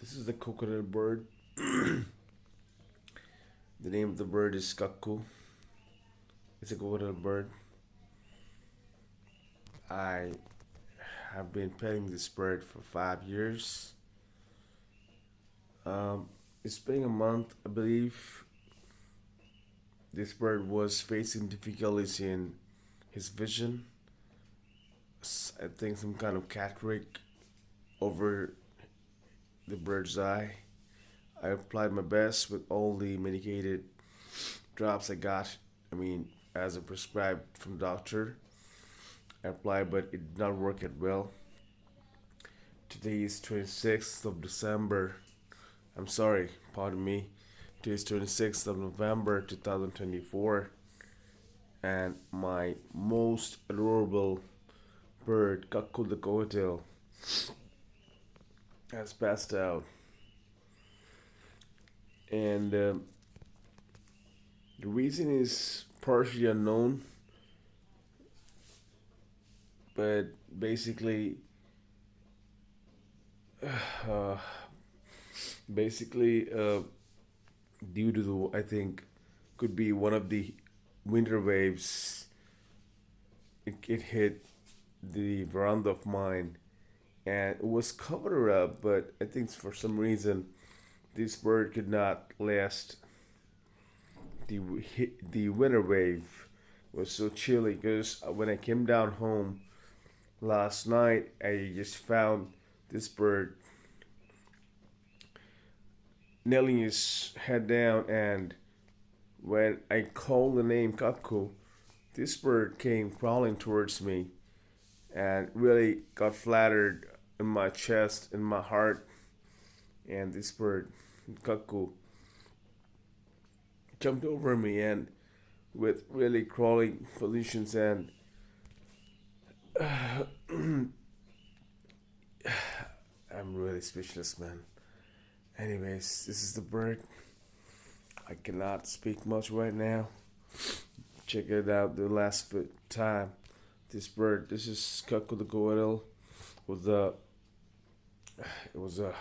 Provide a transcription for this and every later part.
This is the coconut bird. The name of the bird is cuckoo. It's a coconut bird. I have been petting this bird for 5 years. Um, it's been a month, I believe. This bird was facing difficulties in his vision. I think some kind of cataract over the bird's eye. I applied my best with all the medicated drops I got. I mean, as a prescribed from the doctor. I applied, but it did not work out well. Today is 26th of December. I'm sorry, pardon me. Today is 26th of November 2024, and my most adorable bird, Cuckoo the cockatiel, has passed out. And the reason is partially unknown, but basically, uh, basically, due to the, I think, could be one of the winter waves. It hit the veranda of mine, and it was covered up. But I think for some reason, this bird could not last the winter wave. Was so chilly because when I came down home last night, I just found this bird nailing his head down, and when I called the name Cuckoo, this bird came crawling towards me and really got flattered in my chest, in my heart, and this bird, Cuckoo, jumped over me and with really crawling positions, and I'm really speechless, man. Anyways, this is the bird. I cannot speak much right now. Check it out the last time. This bird, this is Cuckoo the cockatiel, was a it was a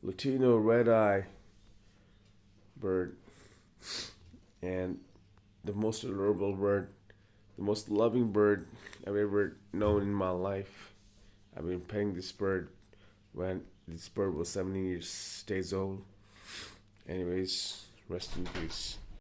Latino red eye bird, and the most adorable bird, the most loving bird I've ever known in my life. I've been petting this bird when this bird was 17 years days old. Anyways, rest in peace.